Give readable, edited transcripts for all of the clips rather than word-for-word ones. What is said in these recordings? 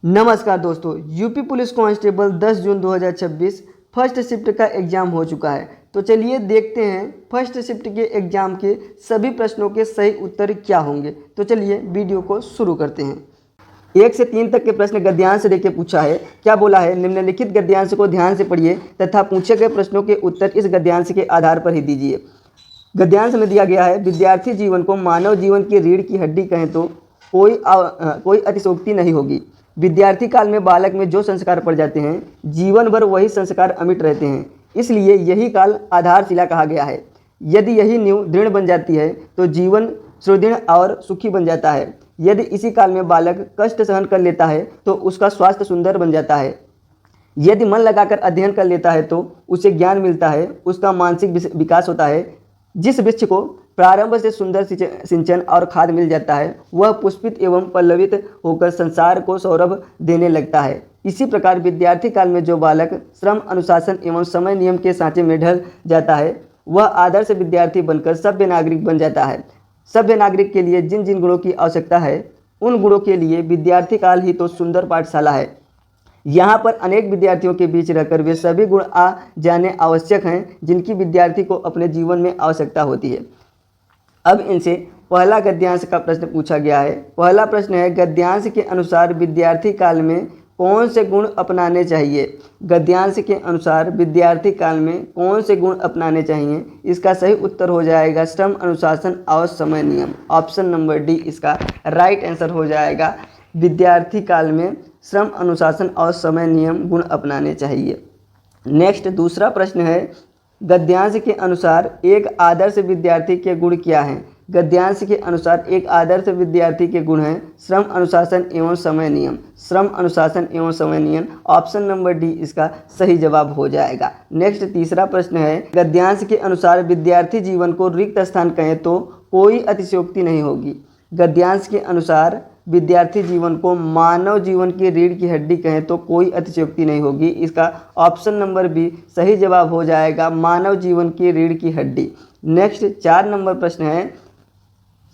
नमस्कार दोस्तों, UP police constable 10 जून 2026 first shift का एग्ज़ाम हो चुका है। तो चलिए देखते हैं फर्स्ट शिफ्ट के एग्ज़ाम के सभी प्रश्नों के सही उत्तर क्या होंगे। तो चलिए वीडियो को शुरू करते हैं। 1 से 3 तक के प्रश्न गद्यांश देके पूछा है। क्या बोला है? निम्नलिखित गद्यांश को ध्यान से पढ़िए तथा पूछे गए प्रश्नों के उत्तर इस गद्यांश के आधार पर ही दीजिए। गद्यांश में दिया गया है, विद्यार्थी जीवन को मानव जीवन की रीढ़ की हड्डी कहें तो कोई अतिशयोक्ति नहीं होगी। विद्यार्थी काल में बालक में जो संस्कार पड़ जाते हैं, जीवन भर वही संस्कार अमिट रहते हैं। इसलिए यही काल आधारशिला कहा गया है। यदि यही नींव दृढ़ बन जाती है तो जीवन सुदृढ़ और सुखी बन जाता है। यदि इसी काल में बालक कष्ट सहन कर लेता है तो उसका स्वास्थ्य सुंदर बन जाता है। यदि मन लगाकर अध्ययन कर लेता है तो उसे ज्ञान मिलता है, उसका मानसिक विकास होता है। जिस वृक्ष को प्रारंभ से सुंदर सिंचन और खाद मिल जाता है, वह पुष्पित एवं पल्लवित होकर संसार को सौरभ देने लगता है। इसी प्रकार विद्यार्थी काल में जो बालक श्रम, अनुशासन एवं समय नियम के सांचे में ढल जाता है, वह आदर्श विद्यार्थी बनकर सभ्य नागरिक बन जाता है। सभ्य नागरिक के लिए जिन जिन गुणों की आवश्यकता है, उन गुणों के लिए विद्यार्थी काल ही तो सुंदर पाठशाला है। यहाँ पर अनेक विद्यार्थियों के बीच रहकर वे सभी गुण आ जाने आवश्यक हैं जिनकी विद्यार्थी को अपने जीवन में आवश्यकता होती है। अब इनसे पहला गद्यांश का प्रश्न पूछा गया है। पहला प्रश्न है, गद्यांश के अनुसार विद्यार्थी काल में कौन से गुण अपनाने चाहिए? गद्यांश के अनुसार विद्यार्थी काल में कौन से गुण अपनाने चाहिए? इसका सही उत्तर हो जाएगा श्रम, अनुशासन और समय नियम। ऑप्शन नंबर डी इसका राइट आंसर हो जाएगा। विद्यार्थी काल में श्रम, अनुशासन और समय नियम गुण अपनाने चाहिए। नेक्स्ट दूसरा प्रश्न है, गद्यांश के अनुसार एक आदर्श विद्यार्थी के गुण क्या हैं? गद्यांश के अनुसार एक आदर्श विद्यार्थी के गुण हैं श्रम, अनुशासन एवं समय नियम। श्रम, अनुशासन एवं समय नियम। ऑप्शन नंबर डी इसका सही जवाब हो जाएगा। नेक्स्ट तीसरा प्रश्न है, गद्यांश के अनुसार विद्यार्थी जीवन को रिक्त स्थान कहें तो कोई अतिशयोक्ति नहीं होगी। गद्यांश के अनुसार विद्यार्थी जीवन को मानव जीवन की रीढ़ की हड्डी कहें तो कोई अतिशयोक्ति नहीं होगी। इसका ऑप्शन नंबर बी सही जवाब हो जाएगा, मानव जीवन की रीढ़ की हड्डी। नेक्स्ट 4 नंबर प्रश्न है,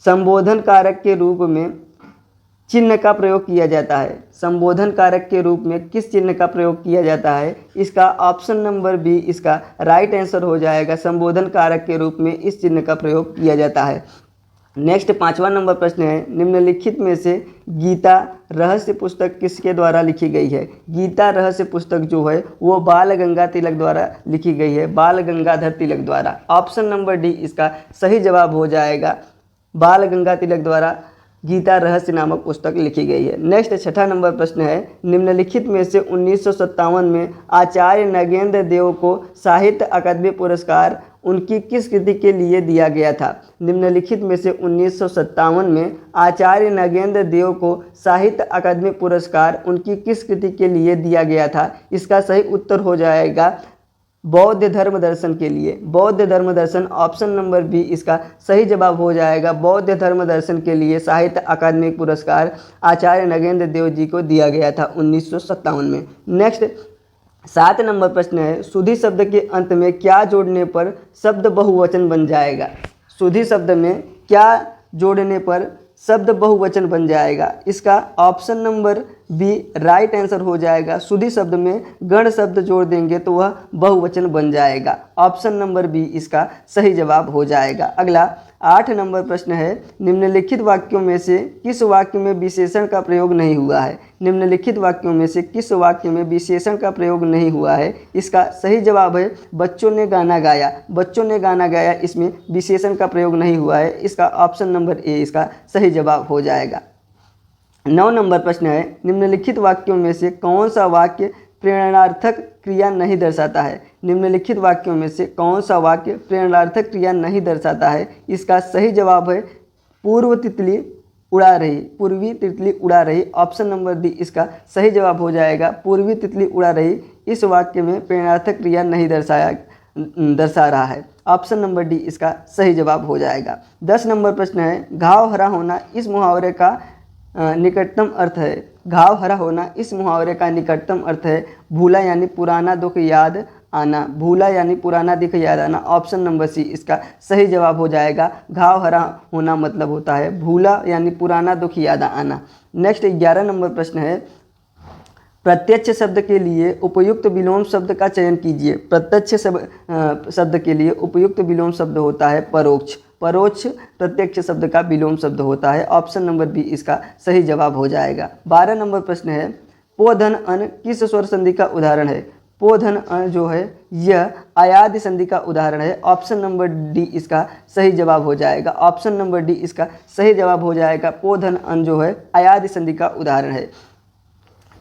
संबोधन कारक के रूप में चिन्ह का प्रयोग किया जाता है। संबोधन कारक के रूप में किस चिन्ह का प्रयोग किया जाता है? इसका ऑप्शन नंबर बी इसका राइट आंसर हो जाएगा। संबोधन कारक के रूप में इस चिन्ह का प्रयोग किया जाता है। नेक्स्ट 5वां नंबर प्रश्न है, निम्नलिखित में से गीता रहस्य पुस्तक किसके द्वारा लिखी गई है? गीता रहस्य पुस्तक जो है वो बाल गंगा तिलक द्वारा लिखी गई है, बाल गंगाधर तिलक द्वारा। ऑप्शन नंबर डी इसका सही जवाब हो जाएगा। बाल गंगा तिलक द्वारा गीता रहस्य नामक पुस्तक लिखी गई है। नेक्स्ट 6ठा नंबर प्रश्न है, निम्नलिखित में से 1957 में आचार्य नगेंद्र देव को साहित्य अकादमी पुरस्कार उनकी किस कृति के लिए दिया गया था? निम्नलिखित में से 1957 में आचार्य नगेंद्र देव को साहित्य अकादमी पुरस्कार उनकी किस कृति के लिए दिया गया था? इसका सही उत्तर हो जाएगा बौद्ध धर्म दर्शन के लिए। बौद्ध धर्म दर्शन। ऑप्शन नंबर बी इसका सही जवाब हो जाएगा। बौद्ध धर्म दर्शन के लिए साहित्य अकादमी पुरस्कार आचार्य नगेंद्र देव जी को दिया गया था 1957 में। नेक्स्ट 7 नंबर प्रश्न है, सुधि शब्द के अंत में क्या जोड़ने पर शब्द बहुवचन बन जाएगा? सुधि शब्द में क्या जोड़ने पर शब्द बहुवचन बन जाएगा? इसका option number B right answer हो जाएगा। सुधि शब्द में गण शब्द जोड़ देंगे तो वह बहुवचन बन जाएगा। ऑप्शन नंबर बी इसका सही जवाब हो जाएगा। अगला 8 नंबर प्रश्न है, निम्नलिखित वाक्यों में से किस वाक्य में विशेषण का प्रयोग नहीं हुआ है? निम्नलिखित वाक्यों में से किस वाक्य में विशेषण का प्रयोग नहीं हुआ है? इसका सही जवाब है बच्चों ने गाना गाया। बच्चों ने गाना गाया, इसमें विशेषण का प्रयोग नहीं हुआ है। इसका ऑप्शन नंबर ए इसका सही जवाब हो जाएगा। 9 नंबर प्रश्न है, निम्नलिखित वाक्यों में से कौन सा वाक्य प्रेरणार्थक क्रिया नहीं दर्शाता है? निम्नलिखित वाक्यों में से कौन सा वाक्य प्रेरणार्थक क्रिया नहीं दर्शाता है? इसका सही जवाब है पूर्व तितली उड़ा रही, पूर्वी तितली उड़ा रही। ऑप्शन नंबर डी इसका सही जवाब हो जाएगा। पूर्वी तितली उड़ा रही इस वाक्य में प्रेरणार्थक क्रिया नहीं दर्शा रहा है। ऑप्शन नंबर डी इसका सही जवाब हो जाएगा। 10 नंबर प्रश्न है, घाव हरा होना इस मुहावरे का निकटतम अर्थ है। घाव हरा होना इस मुहावरे का निकटतम अर्थ है भूला यानी पुराना दुख याद आना। भूला यानी पुराना दुख याद आना। ऑप्शन नंबर सी इसका सही जवाब हो जाएगा। घाव हरा होना मतलब होता है भूला यानी पुराना दुख याद आना। नेक्स्ट 11 नंबर प्रश्न है, प्रत्यक्ष शब्द के लिए उपयुक्त विलोम शब्द का चयन कीजिए। प्रत्यक्ष शब्द के लिए उपयुक्त विलोम शब्द होता है परोक्ष। परोक्ष प्रत्यक्ष शब्द का विलोम शब्द होता है। ऑप्शन नंबर बी इसका सही जवाब हो जाएगा। 12 नंबर प्रश्न है, पो धन अन किस स्वर संधि का उदाहरण है? पो धन अन जो है यह अयादि संधि का उदाहरण है। ऑप्शन नंबर डी इसका सही जवाब हो जाएगा। ऑप्शन नंबर डी इसका सही जवाब हो जाएगा। पो धन अन जो है अयादि संधि का उदाहरण है।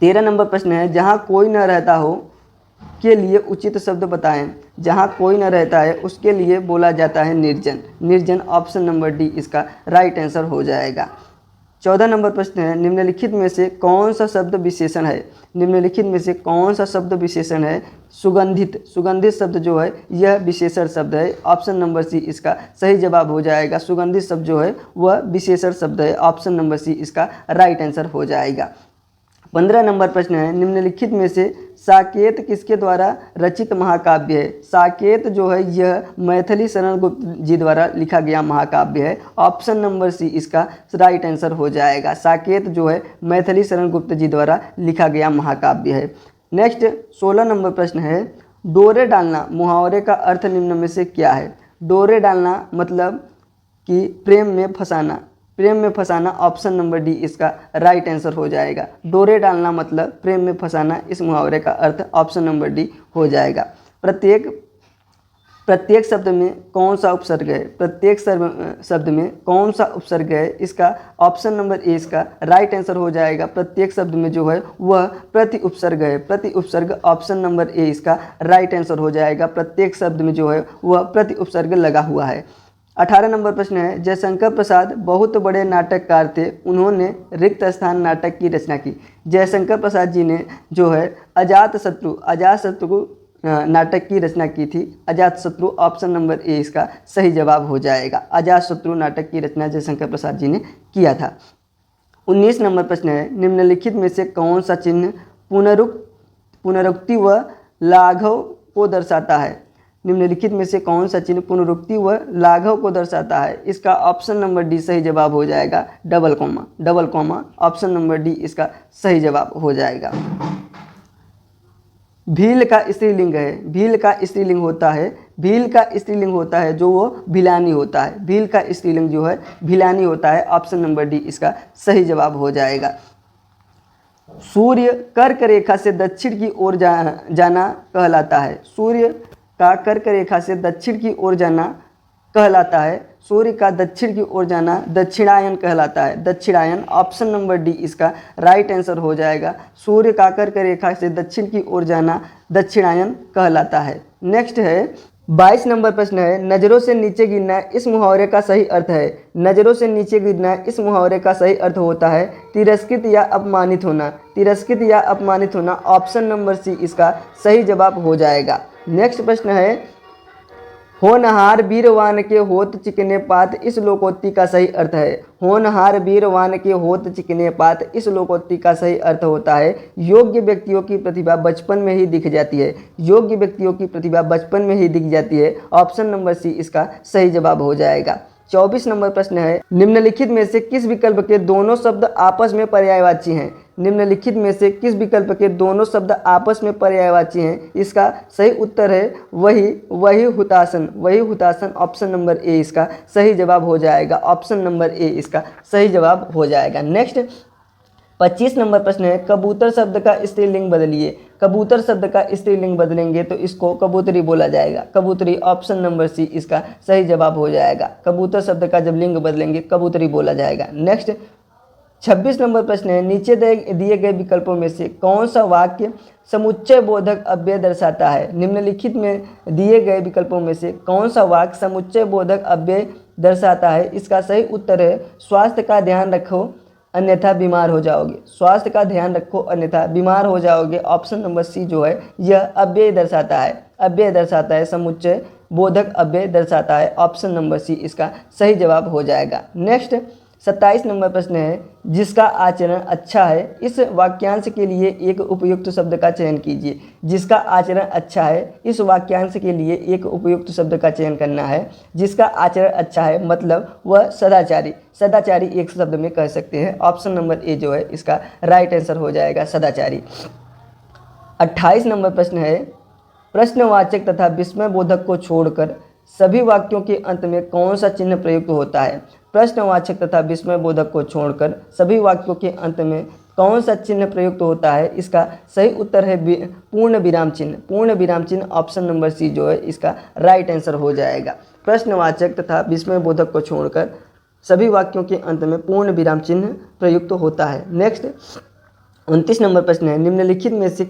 13 नंबर प्रश्न है, जहाँ कोई न रहता हो के लिए उचित शब्द बताएं। जहाँ कोई न रहता है उसके लिए बोला जाता है निर्जन। निर्जन ऑप्शन नंबर डी इसका राइट आंसर हो जाएगा। 14 नंबर प्रश्न है, निम्नलिखित में से कौन सा शब्द विशेषण है? निम्नलिखित में से कौन सा शब्द विशेषण है? सुगंधित। सुगंधित शब्द जो है यह विशेषण शब्द है। ऑप्शन नंबर सी इसका सही जवाब हो जाएगा। सुगंधित शब्द जो है वह विशेषण शब्द है। ऑप्शन नंबर सी इसका राइट आंसर हो जाएगा। 15 नंबर प्रश्न है, निम्नलिखित में से साकेत किसके द्वारा रचित महाकाव्य है? साकेत जो है यह मैथिली शरण गुप्त जी द्वारा लिखा गया महाकाव्य है। ऑप्शन नंबर सी इसका राइट आंसर हो जाएगा। साकेत जो है मैथिली शरण गुप्त जी द्वारा लिखा गया महाकाव्य है। नेक्स्ट 16 नंबर प्रश्न है, डोरे डालना मुहावरे का अर्थ निम्न में से क्या है? डोरे डालना मतलब कि प्रेम में फंसाना। प्रेम में फंसाना ऑप्शन नंबर डी इसका राइट आंसर हो जाएगा। डोरे डालना मतलब प्रेम में फंसाना, इस मुहावरे का अर्थ ऑप्शन नंबर डी हो जाएगा। प्रत्येक शब्द में कौन सा उपसर्ग है? प्रत्येक शब्द में कौन सा उपसर्ग है? इसका ऑप्शन नंबर ए इसका राइट आंसर हो जाएगा। प्रत्येक शब्द में जो है वह प्रति उपसर्ग है। प्रति उपसर्ग ऑप्शन नंबर ए इसका राइट आंसर हो जाएगा। प्रत्येक शब्द में जो है वह प्रति उपसर्ग लगा हुआ है। 18 नंबर प्रश्न है, जयशंकर प्रसाद बहुत बड़े नाटककार थे, उन्होंने रिक्त स्थान नाटक की रचना की। जयशंकर प्रसाद जी ने जो है अजातशत्रु नाटक की रचना की थी। अजातशत्रु ऑप्शन नंबर ए इसका सही जवाब हो जाएगा। अजातशत्रु नाटक की रचना जयशंकर प्रसाद जी ने किया था। 19 नंबर प्रश्न है, निम्नलिखित में से कौन सा चिन्ह पुनरुक्ति व लाघव को दर्शाता है? निम्नलिखित में से कौन सा चिन्ह पुनरुक्ति व लाघव को दर्शाता है? इसका ऑप्शन नंबर डी सही जवाब हो जाएगा। Double comma option number D इसका सही जवाब हो जाएगा। भील का स्त्रीलिंग है। भील का स्त्रीलिंग होता है। भील का स्त्रीलिंग होता है जो वो भिलानी होता है। भील का स्त्रीलिंग जो है भिलानी होता है। ऑप्शन नंबर डी इसका सही जवाब हो जाएगा। सूर्य कर्क रेखा से दक्षिण की ओर जाना कहलाता है। सूर्य का कर्क रेखा से दक्षिण की ओर जाना कहलाता है। सूर्य का दक्षिण की ओर जाना दक्षिणायन कहलाता है। दक्षिणायन ऑप्शन नंबर डी इसका राइट आंसर हो जाएगा। सूर्य का कर्क रेखा से दक्षिण की ओर जाना दक्षिणायन कहलाता है। नेक्स्ट है 22 नंबर प्रश्न है, नज़रों से नीचे गिरना इस मुहावरे का सही अर्थ है। नज़रों से नीचे गिरना इस मुहावरे का सही अर्थ होता है तिरस्कृत या अपमानित होना। तिरस्कृत या अपमानित होना ऑप्शन नंबर सी इसका सही जवाब हो जाएगा। नेक्स्ट प्रश्न है, होनहार वीरवान के होत चिकने पात इस लोकोक्ति का सही अर्थ है। होनहार वीरवान के होत चिकने पात इस लोकोक्ति का सही अर्थ होता है योग्य व्यक्तियों की प्रतिभा बचपन में ही दिख जाती है। योग्य व्यक्तियों की प्रतिभा बचपन में ही दिख जाती है। ऑप्शन नंबर सी इसका सही जवाब हो जाएगा। 24 नंबर प्रश्न है, निम्नलिखित में से किस विकल्प के दोनों शब्द आपस में पर्यायवाची हैं? निम्नलिखित में से किस विकल्प के दोनों शब्द आपस में पर्यायवाची हैं? इसका सही उत्तर है वही हुतासन। ऑप्शन नंबर ए इसका सही जवाब हो जाएगा। ऑप्शन नंबर ए इसका सही जवाब हो जाएगा। नेक्स्ट 25 नंबर प्रश्न है, कबूतर शब्द का स्त्रीलिंग बदलिए। कबूतर शब्द का स्त्रीलिंग बदलेंगे तो इसको कबूतरी बोला जाएगा। कबूतरी ऑप्शन नंबर सी इसका सही जवाब हो जाएगा। कबूतर शब्द का जब लिंग बदलेंगे कबूतरी बोला जाएगा। नेक्स्ट 26 नंबर प्रश्न है, नीचे दिए गए विकल्पों में से कौन सा वाक्य समुच्चय बोधक अव्यय दर्शाता है? निम्नलिखित में दिए गए विकल्पों में से कौन सा वाक्य समुच्चय बोधक अव्यय दर्शाता है? इसका सही उत्तर है स्वास्थ्य का ध्यान रखो अन्यथा बीमार हो जाओगे। स्वास्थ्य का ध्यान रखो अन्यथा बीमार हो जाओगे। ऑप्शन नंबर सी जो है यह अव्यय दर्शाता है। अव्यय दर्शाता है, समुच्चय बोधक अव्यय दर्शाता है। ऑप्शन नंबर सी इसका सही जवाब हो जाएगा। नेक्स्ट 27 नंबर प्रश्न है, जिसका आचरण अच्छा है इस वाक्यांश के लिए एक उपयुक्त शब्द का चयन कीजिए। जिसका आचरण अच्छा है इस वाक्यांश के लिए एक उपयुक्त शब्द का चयन करना है। जिसका आचरण अच्छा है मतलब वह सदाचारी। सदाचारी एक शब्द में कह सकते हैं। ऑप्शन नंबर ए जो है इसका राइट आंसर हो जाएगा, सदाचारी। 28 नंबर प्रश्न है, प्रश्नवाचक तथा विस्मयबोधक को छोड़कर सभी वाक्यों के अंत में कौन सा चिन्ह प्रयुक्त होता है। प्रश्नवाचक तथा विस्मयबोधक को छोड़कर सभी वाक्यों के अंत में कौन सा चिन्ह प्रयुक्त होता है। इसका सही उत्तर है पूर्ण विराम चिन्ह। पूर्ण विराम चिन्ह ऑप्शन नंबर सी जो है इसका राइट आंसर हो जाएगा। प्रश्नवाचक तथा विस्मयबोधक को छोड़कर सभी वाक्यों के अंत में पूर्ण विराम चिन्ह प्रयुक्त होता है। नेक्स्ट 29 नंबर प्रश्न है, निम्नलिखित में से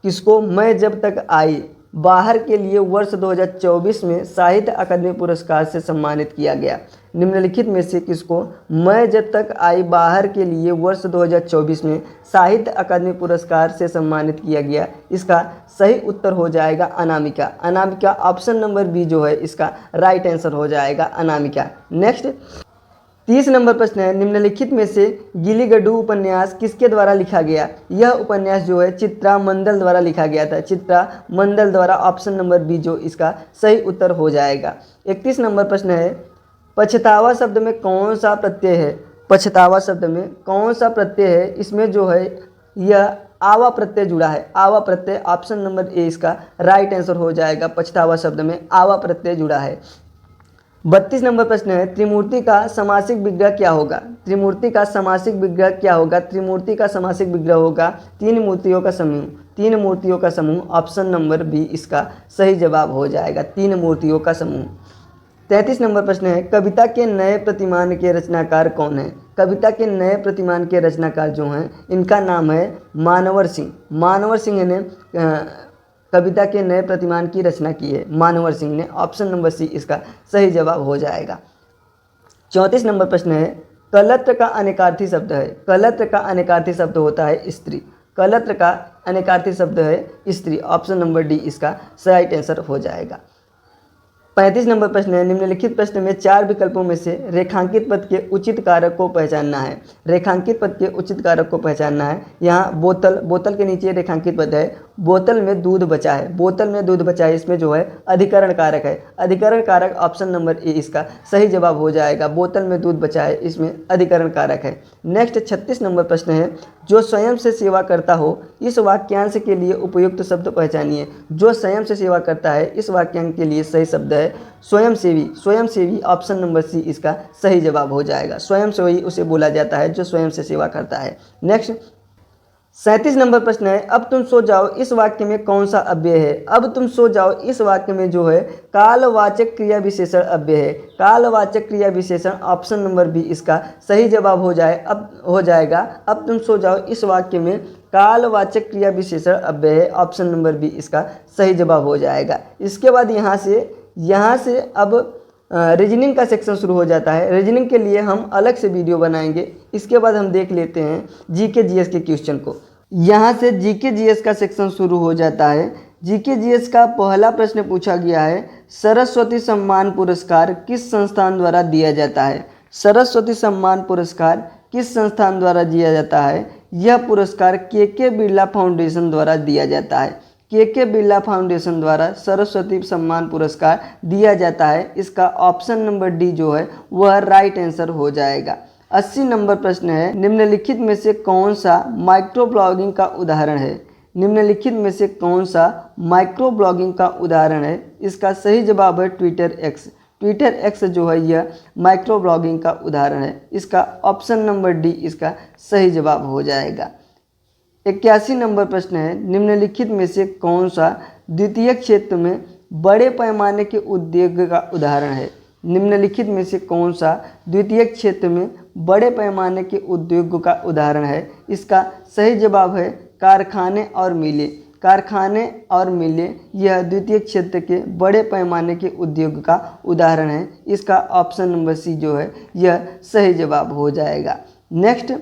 किसको मैं जब तक आई बाहर के लिए वर्ष 2024 में साहित्य अकादमी पुरस्कार से सम्मानित किया गया। निम्नलिखित में से किसको मैं जब तक आई बाहर के लिए वर्ष 2024 में साहित्य अकादमी पुरस्कार से सम्मानित किया गया। इसका सही उत्तर हो जाएगा अनामिका। अनामिका ऑप्शन नंबर बी जो है इसका राइट आंसर हो जाएगा अनामिका। नेक्स्ट 30 नंबर प्रश्न है, निम्नलिखित में से गिलीगड्डू उपन्यास किसके द्वारा लिखा गया। यह उपन्यास जो है चित्रा मंडल द्वारा लिखा गया था। चित्रा मंडल द्वारा ऑप्शन नंबर बी जो इसका सही उत्तर हो जाएगा। 31 नंबर प्रश्न है, पछतावा शब्द में कौन सा प्रत्यय है। पछतावा शब्द में कौन सा प्रत्यय है। इसमें जो है यह आवा प्रत्यय जुड़ा है। आवा प्रत्यय ऑप्शन नंबर ए इसका राइट आंसर हो जाएगा। पछतावा शब्द में आवा प्रत्यय जुड़ा है। 32 नंबर प्रश्न है, त्रिमूर्ति का समासिक विग्रह क्या होगा। त्रिमूर्ति का समासिक विग्रह क्या होगा। त्रिमूर्ति का समासिक विग्रह होगा तीन मूर्तियों का समूह। तीन मूर्तियों का समूह ऑप्शन नंबर बी इसका सही जवाब हो जाएगा। तीन मूर्तियों का समूह। 33 नंबर प्रश्न है, कविता के नए प्रतिमान के रचनाकार कौन है। कविता के नए प्रतिमान के रचनाकार जो हैं इनका नाम है मानवर सिंह। मानवर सिंह ने कविता के नए प्रतिमान की रचना की है। मानवर सिंह ने। ऑप्शन नंबर सी इसका सही जवाब हो जाएगा। 34 नंबर प्रश्न है, कलत्र का अनेकार्थी शब्द है। कलत्र का अनेकार्थी शब्द होता है स्त्री। कलत्र का अनेकार्थी शब्द है स्त्री। ऑप्शन नंबर डी इसका राइट आंसर हो जाएगा। 35 नंबर प्रश्न है, निम्नलिखित प्रश्न में चार विकल्पों में से रेखांकित पद के उचित कारक को पहचानना है। रेखांकित पद के उचित कारक को पहचानना है। यहाँ बोतल के नीचे रेखांकित पद है, बोतल में दूध बचा है। बोतल में दूध बचा है, इसमें जो है अधिकरण कारक है। अधिकरण कारक ऑप्शन नंबर ए इसका सही जवाब हो जाएगा। बोतल में दूध बचा है, इसमें अधिकरण कारक है। नेक्स्ट 36 नंबर प्रश्न है, जो स्वयं से सेवा करता हो इस वाक्यांश के लिए उपयुक्त शब्द पहचानिए। जो स्वयं से सेवा करता है इस वाक्यांश के लिए सही शब्द है स्वयंसेवी। स्वयंसेवी ऑप्शन नंबर सी इसका सही जवाब हो जाएगा। स्वयंसेवी उसे बोला जाता है जो स्वयं से सेवा करता है। नेक्स्ट 37 नंबर प्रश्न है, अब तुम सो जाओ इस वाक्य में कौन सा अव्यय है। अब तुम सो जाओ इस वाक्य में जो है कालवाचक क्रिया विशेषण अव्यय है। कालवाचक क्रिया विशेषण ऑप्शन नंबर बी इसका सही जवाब हो जाएगा। अब तुम सो जाओ इस वाक्य में कालवाचक क्रिया विशेषण अव्यय है। ऑप्शन नंबर बी इसका सही जवाब हो जाएगा। इसके बाद यहाँ से अब रीजनिंग का सेक्शन शुरू हो जाता है। रीजनिंग के लिए हम अलग से वीडियो बनाएंगे। इसके बाद हम देख लेते हैं जीके जीएस के क्वेश्चन को। यहाँ से जीके जीएस का सेक्शन शुरू हो जाता है। जीके जीएस का पहला प्रश्न पूछा गया है, सरस्वती सम्मान पुरस्कार किस संस्थान द्वारा दिया जाता है। सरस्वती सम्मान पुरस्कार किस संस्थान द्वारा दिया जाता है। यह पुरस्कार के बिरला फाउंडेशन द्वारा दिया जाता है। के बिरला फाउंडेशन द्वारा सरस्वती सम्मान पुरस्कार दिया जाता है। इसका ऑप्शन नंबर डी जो है वह राइट आंसर हो जाएगा। 80 नंबर प्रश्न है, निम्नलिखित में से कौन सा माइक्रो ब्लॉगिंग का उदाहरण है। निम्नलिखित में से कौन सा माइक्रो ब्लॉगिंग का उदाहरण है। इसका सही जवाब है ट्विटर एक्स। ट्विटर एक्स जो है यह माइक्रो ब्लॉगिंग का उदाहरण है। इसका ऑप्शन नंबर डी इसका सही जवाब हो जाएगा। 81 नंबर प्रश्न है, निम्नलिखित में से कौन सा द्वितीय क्षेत्र में बड़े पैमाने के उद्योग का उदाहरण है। निम्नलिखित में से कौन सा द्वितीय क्षेत्र में बड़े पैमाने के उद्योग का उदाहरण है। इसका सही जवाब है कारखाने और मिलें। कारखाने और मिलें यह द्वितीय क्षेत्र के बड़े पैमाने के उद्योग का उदाहरण है। इसका ऑप्शन नंबर सी जो है यह सही जवाब हो जाएगा। नेक्स्ट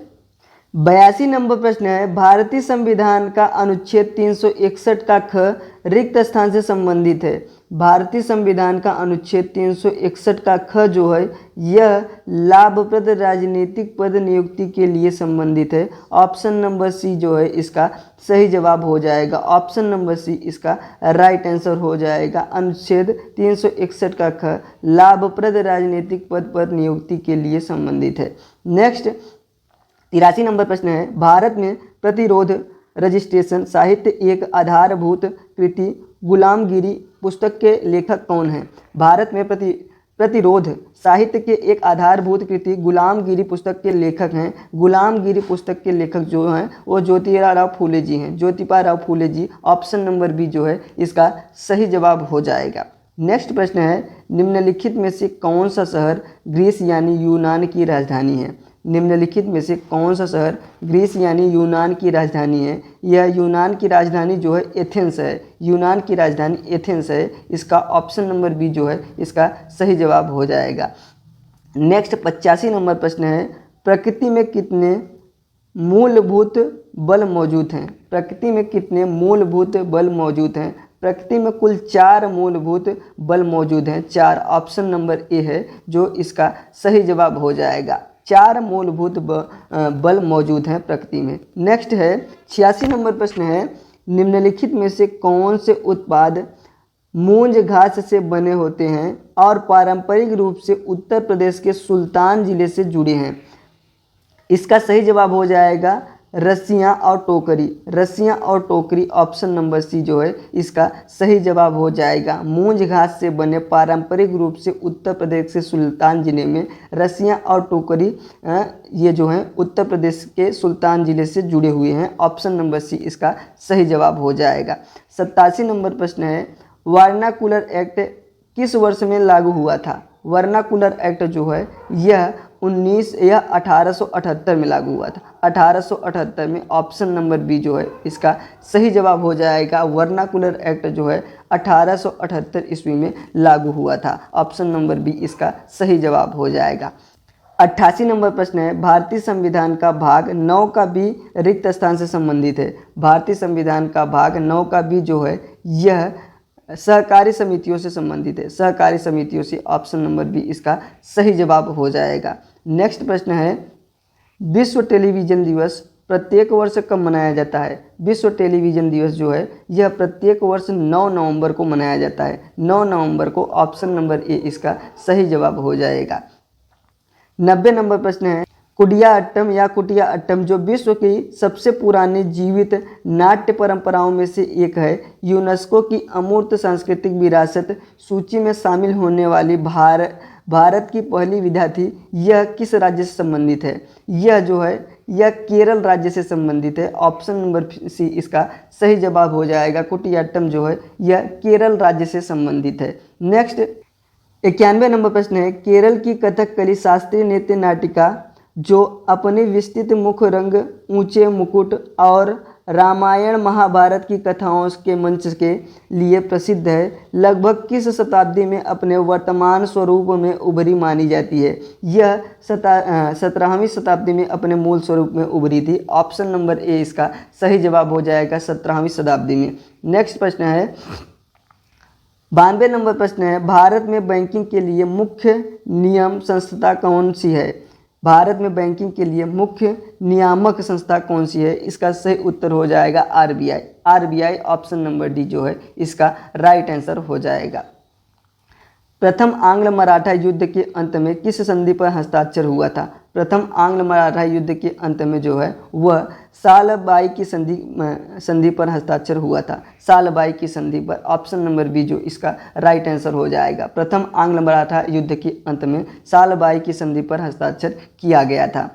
82 नंबर प्रश्न है, भारतीय संविधान का अनुच्छेद 361 का ख रिक्त स्थान से संबंधित है। भारतीय संविधान का अनुच्छेद 361 का ख जो है यह लाभप्रद राजनीतिक पद नियुक्ति के लिए संबंधित है। ऑप्शन नंबर सी जो है इसका सही जवाब हो जाएगा। ऑप्शन नंबर सी इसका राइट आंसर हो जाएगा। अनुच्छेद 361 का ख लाभप्रद राजनीतिक पद पर नियुक्ति के लिए संबंधित है। नेक्स्ट 83 नंबर प्रश्न है, भारत में प्रतिरोध रजिस्ट्रेशन साहित्य एक आधारभूत कृति गुलामगिरी पुस्तक के लेखक कौन हैं? भारत में प्रतिरोध साहित्य के एक आधारभूत कृति गुलामगिरी पुस्तक के लेखक हैं। गुलामगिरी पुस्तक के लेखक जो हैं वो ज्योतिराव फूले जी हैं। Jyotiba Rao Phule ji, option number B जो है इसका सही जवाब हो जाएगा। नेक्स्ट प्रश्न है, निम्नलिखित में से कौन सा शहर ग्रीस यानी यूनान की राजधानी है? निम्नलिखित में से कौन सा शहर ग्रीस यानी यूनान की राजधानी है? यह यूनान की राजधानी जो है एथेंस है। यूनान की राजधानी एथेंस है। इसका ऑप्शन नंबर बी जो है इसका सही जवाब हो जाएगा। नेक्स्ट 85 नंबर प्रश्न है, प्रकृति में कितने मूलभूत बल मौजूद हैं? प्रकृति में कितने मूलभूत बल मौजूद हैं? प्रकृति में कुल 4 मूलभूत बल मौजूद हैं। 4, ऑप्शन नंबर ए है जो इसका सही जवाब हो जाएगा। 4 मूलभूत बल मौजूद हैं प्रकृति में। नेक्स्ट है 86 नंबर प्रश्न है, निम्नलिखित में से कौन से उत्पाद मूंज घास से बने होते हैं और पारंपरिक रूप से उत्तर प्रदेश के सुल्तान जिले से जुड़े हैं? इसका सही जवाब हो जाएगा रस्सियाँ और टोकरी। रस्सियाँ और टोकरी, ऑप्शन नंबर सी जो है इसका सही जवाब हो जाएगा। मूंज घास से बने पारंपरिक रूप से उत्तर प्रदेश के सुल्तान जिले में रस्सियाँ और टोकरी ये जो हैं उत्तर प्रदेश के सुल्तान जिले से जुड़े हुए हैं। ऑप्शन नंबर सी इसका सही जवाब हो जाएगा। 87 नंबर प्रश्न है, वर्नाकुलर एक्ट किस वर्ष में लागू हुआ था? वर्नाकुलर एक्ट जो है यह 1878 में लागू हुआ था। 1878 में, ऑप्शन नंबर बी जो है इसका सही जवाब हो जाएगा। वर्नाकुलर एक्ट जो है 1878 ईस्वी में लागू हुआ था। ऑप्शन नंबर बी इसका सही जवाब हो जाएगा। 88 नंबर प्रश्न है, भारतीय संविधान का भाग 9 का बी रिक्त स्थान से संबंधित है। भारतीय संविधान का भाग 9 का बी जो है यह सहकारी समितियों से संबंधित है। सहकारी समितियों से, ऑप्शन नंबर बी इसका सही जवाब हो जाएगा। नेक्स्ट प्रश्न है, विश्व टेलीविज़न दिवस प्रत्येक वर्ष कब मनाया जाता है? विश्व टेलीविज़न दिवस जो है यह प्रत्येक वर्ष 9 नवंबर को मनाया जाता है। 9 नवंबर को, ऑप्शन नंबर ए इसका सही जवाब हो जाएगा। 90 नंबर प्रश्न है, कुडियाट्टम या कुटियाट्टम जो विश्व की सबसे पुरानी जीवित नाट्य परंपराओं में से एक है, यूनेस्को की अमूर्त सांस्कृतिक विरासत सूची में शामिल होने वाली भारत की पहली विधा थी। यह किस राज्य से संबंधित है? यह जो है यह केरल राज्य से संबंधित है। ऑप्शन नंबर सी इसका सही जवाब हो जाएगा। कुटियाट्टम जो है यह केरल राज्य से संबंधित है। नेक्स्ट 91 नंबर प्रश्न है, केरल की कथकली शास्त्रीय नृत्य नाटिका जो अपने विस्तृत मुख रंग, ऊंचे मुकुट और रामायण महाभारत की कथाओं के मंच के लिए प्रसिद्ध है, लगभग किस शताब्दी में अपने वर्तमान स्वरूप में उभरी मानी जाती है? यह 17वीं शताब्दी में अपने मूल स्वरूप में उभरी थी। ऑप्शन नंबर ए इसका सही जवाब हो जाएगा, 17वीं शताब्दी में। नेक्स्ट प्रश्न है 92 नंबर प्रश्न है, भारत में बैंकिंग के लिए मुख्य नियम संस्था कौन सी है? भारत में बैंकिंग के लिए मुख्य नियामक संस्था कौन सी है? इसका सही उत्तर हो जाएगा RBI. RBI, option number D जो है इसका राइट आंसर हो जाएगा। प्रथम आंग्ल मराठा युद्ध के अंत में किस संधि पर हस्ताक्षर हुआ था? प्रथम आंग्ल मराठा युद्ध के अंत में जो है वह सालबाई की संधि पर हस्ताक्षर हुआ था। सालबाई की संधि पर, ऑप्शन नंबर बी जो इसका राइट आंसर हो जाएगा। प्रथम आंग्ल मराठा युद्ध के अंत में सालबाई की संधि पर हस्ताक्षर किया गया था।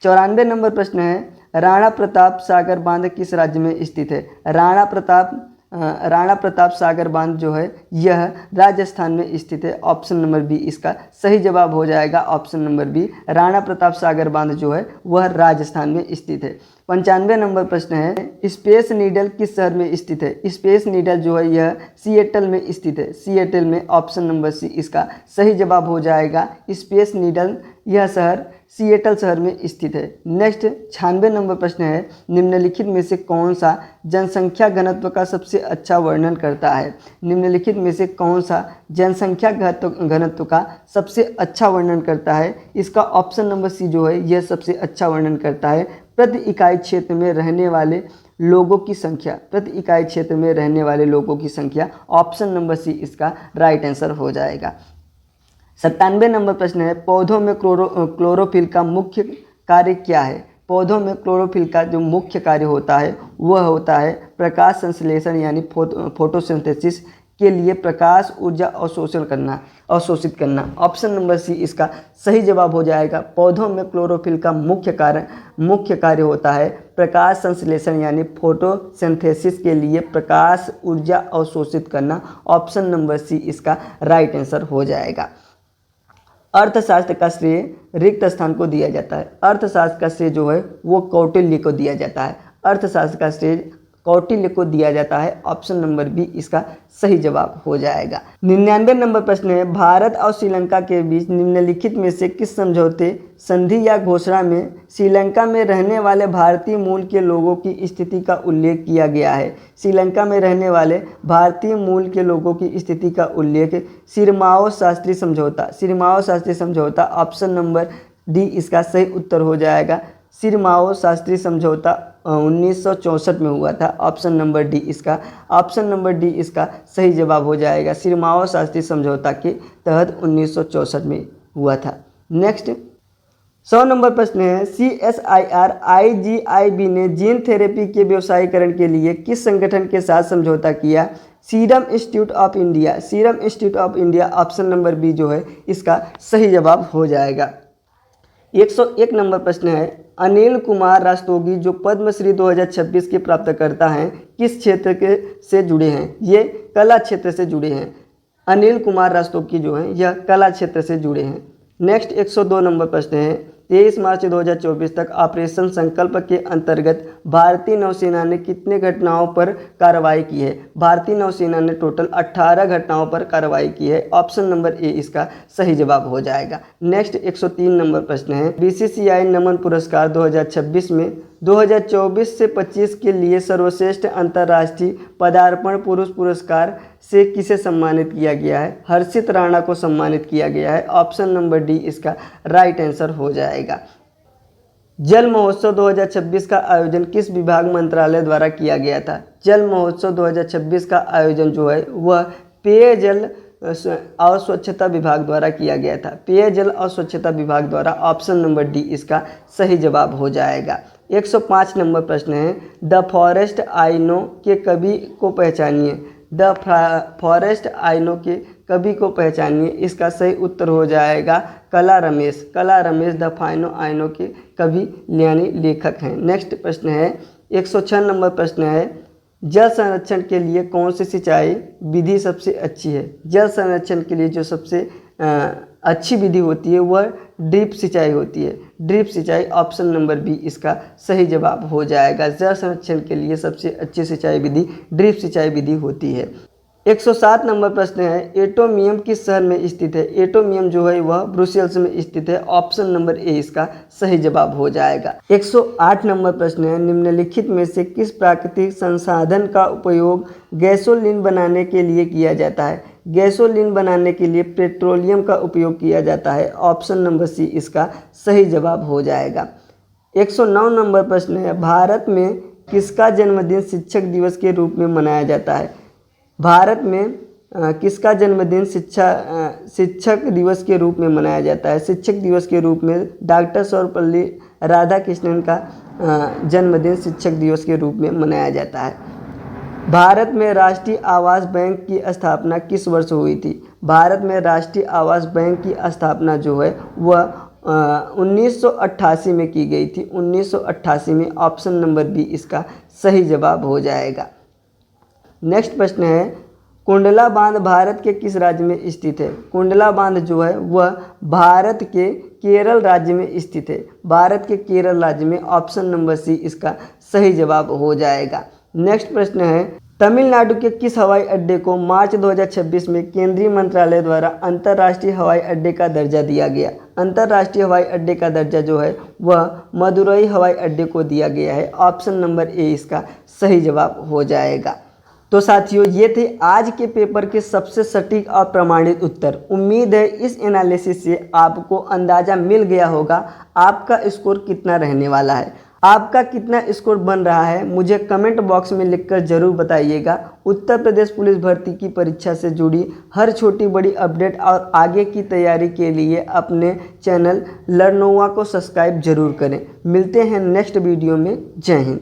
94 नंबर प्रश्न है, राणा प्रताप सागर बांध किस राज्य में स्थित है? राणा प्रताप सागर बांध जो है यह राजस्थान में स्थित है। ऑप्शन नंबर बी इसका सही जवाब हो जाएगा। Option number B, Rana Pratap Sagar बांध जो है वह राजस्थान में स्थित है। 95 नंबर प्रश्न है, स्पेस नीडल किस शहर में स्थित है? स्पेस नीडल जो है यह सिएटल में स्थित है। सिएटल में, ऑप्शन नंबर सी इसका सही जवाब हो जाएगा। स्पेस नीडल यह शहर सिएटल शहर में स्थित है। नेक्स्ट 96 नंबर प्रश्न है, निम्नलिखित में से कौन सा जनसंख्या घनत्व का सबसे अच्छा वर्णन करता है? निम्नलिखित में से कौन सा जनसंख्या घनत्व का सबसे अच्छा वर्णन करता है? इसका ऑप्शन नंबर सी जो है यह सबसे अच्छा वर्णन करता है प्रति इकाई क्षेत्र में रहने वाले लोगों की संख्या। प्रति इकाई क्षेत्र में रहने वाले लोगों की संख्या, ऑप्शन नंबर सी इसका राइट आंसर हो जाएगा। 97 नंबर प्रश्न है, पौधों में क्लोरोफिल का मुख्य कार्य क्या है? पौधों में क्लोरोफिल का जो मुख्य कार्य होता है वह होता है प्रकाश संश्लेषण यानी फोटोसिंथेसिस के लिए प्रकाश ऊर्जा अवशोषित करना। ऑप्शन नंबर सी इसका सही जवाब हो जाएगा। पौधों में क्लोरोफिल का मुख्य कार्य होता है प्रकाश संश्लेषण यानी फोटोसिंथेसिस के लिए प्रकाश ऊर्जा अवशोषित करना। ऑप्शन नंबर सी इसका राइट आंसर हो जाएगा। अर्थशास्त्र का श्रेय रिक्त स्थान को दिया जाता है। अर्थशास्त्र का श्रेय जो है वो कौटिल्य को दिया जाता है। अर्थशास्त्र का श्रेय कौटिल्य को दिया जाता है। ऑप्शन नंबर बी इसका सही जवाब हो जाएगा। 99 नंबर प्रश्न है, भारत और श्रीलंका के बीच निम्नलिखित में से किस समझौते, संधि या घोषणा में श्रीलंका में रहने वाले भारतीय मूल के लोगों की स्थिति का उल्लेख किया गया है? श्रीलंका में रहने वाले भारतीय मूल के लोगों की स्थिति का उल्लेख सिरमाओ शास्त्री समझौता। सिरमाओ शास्त्री समझौता ऑप्शन नंबर डी इसका सही उत्तर हो जाएगा। सिरमाओ शास्त्री समझौता 1964 में हुआ था। ऑप्शन नंबर डी इसका सही जवाब हो जाएगा। सिरमाओ शास्त्री समझौता के तहत 1964 में हुआ था। नेक्स्ट 100 नंबर प्रश्न है, CSIR IGIB ने जीन थेरेपी के व्यवसायीकरण के लिए किस संगठन के साथ समझौता किया? Serum institute of India. Serum institute of India option number B जो है इसका सही जवाब हो जाएगा। 101 नंबर प्रश्न है, अनिल कुमार रास्तोगी जो पद्मश्री 2026 के प्राप्तकर्ता हैं किस क्षेत्र के से जुड़े हैं? ये कला क्षेत्र से जुड़े हैं। अनिल कुमार रास्तोगी जो हैं यह कला क्षेत्र से जुड़े हैं। नेक्स्ट 102 नंबर प्रश्न है, 23 मार्च 2024 तक ऑपरेशन संकल्प के अंतर्गत भारतीय नौसेना ने कितने घटनाओं पर कार्रवाई की है? भारतीय नौसेना ने टोटल 18 घटनाओं पर कार्रवाई की है। ऑप्शन नंबर ए इसका सही जवाब हो जाएगा। नेक्स्ट 103 नंबर प्रश्न है, BCCI नमन पुरस्कार 2026 में 2024 से 25 के लिए सर्वश्रेष्ठ अंतर्राष्ट्रीय पदार्पण पुरुष पुरस्कार से किसे सम्मानित किया गया है? हर्षित राणा को सम्मानित किया गया है। ऑप्शन नंबर डी इसका राइट आंसर हो जाएगा। जल महोत्सव 2026 का आयोजन किस विभाग मंत्रालय द्वारा किया गया था? जल महोत्सव 2026 का आयोजन जो है वह पेयजल और स्वच्छता विभाग द्वारा किया गया था। पेयजल और स्वच्छता विभाग द्वारा। ऑप्शन नंबर डी इसका सही जवाब हो जाएगा। 105 नंबर प्रश्न है, द फॉरेस्ट आई नो के कवि को पहचानिए। द फॉरेस्ट आई नो के कवि को पहचानिए। इसका सही उत्तर हो जाएगा कला रमेश। कला रमेश द फाइनो आई नो के कवि यानी लेखक हैं। नेक्स्ट प्रश्न है, 106 नंबर प्रश्न है, जल संरक्षण के लिए कौन सी सिंचाई विधि सबसे अच्छी है? जल संरक्षण के लिए जो सबसे अच्छी विधि होती है वह ड्रिप सिंचाई होती है। ड्रिप सिंचाई ऑप्शन नंबर बी इसका सही जवाब हो जाएगा। जल संरक्षण के लिए सबसे अच्छी सिंचाई विधि ड्रिप सिंचाई विधि होती है। 107 नंबर प्रश्न है, एटोमियम किस शहर में स्थित है? एटोमियम जो है वह ब्रुसेल्स में स्थित है। ऑप्शन नंबर ए इसका सही जवाब हो जाएगा। 108 नंबर प्रश्न है, निम्नलिखित में से किस प्राकृतिक संसाधन का उपयोग गैसोलीन बनाने के लिए किया जाता है? गैसोलीन बनाने के लिए पेट्रोलियम का उपयोग किया जाता है। ऑप्शन नंबर सी इसका सही जवाब हो जाएगा। 109 नंबर प्रश्न है, भारत में किसका जन्मदिन शिक्षक दिवस के रूप में मनाया जाता है? भारत में किसका जन्मदिन शिक्षक दिवस के रूप में मनाया जाता है? शिक्षक दिवस के रूप में डॉक्टर सर्वपल्ली राधाकृष्णन का जन्मदिन शिक्षक दिवस के रूप में मनाया जाता है। भारत में राष्ट्रीय आवास बैंक की स्थापना किस वर्ष हुई थी? भारत में राष्ट्रीय आवास बैंक की स्थापना जो है वह 1988 में की गई थी। 1988 में। ऑप्शन नंबर बी इसका सही जवाब हो जाएगा। नेक्स्ट प्रश्न है, कुंडला बांध भारत के किस राज्य में स्थित है? कुंडला बांध जो है वह भारत के केरल राज्य में स्थित है। भारत के केरल राज्य में। ऑप्शन नंबर सी इसका सही जवाब हो जाएगा। नेक्स्ट प्रश्न है, तमिलनाडु के किस हवाई अड्डे को मार्च 2026 में केंद्रीय मंत्रालय द्वारा अंतर्राष्ट्रीय हवाई अड्डे का दर्जा दिया गया? अंतर्राष्ट्रीय हवाई अड्डे का दर्जा जो है वह मदुरई हवाई अड्डे को दिया गया है। ऑप्शन नंबर ए इसका सही जवाब हो जाएगा। तो साथियों ये थे आज के पेपर के सबसे सटीक और प्रमाणित उत्तर। उम्मीद है इस एनालिसिस से आपको अंदाज़ा मिल गया होगा आपका स्कोर कितना रहने वाला है। आपका कितना स्कोर बन रहा है मुझे कमेंट बॉक्स में लिखकर ज़रूर बताइएगा। उत्तर प्रदेश पुलिस भर्ती की परीक्षा से जुड़ी हर छोटी बड़ी अपडेट और आगे की तैयारी के लिए अपने चैनल लर्नोवा को सब्सक्राइब जरूर करें। मिलते हैं नेक्स्ट वीडियो में। जय हिंद।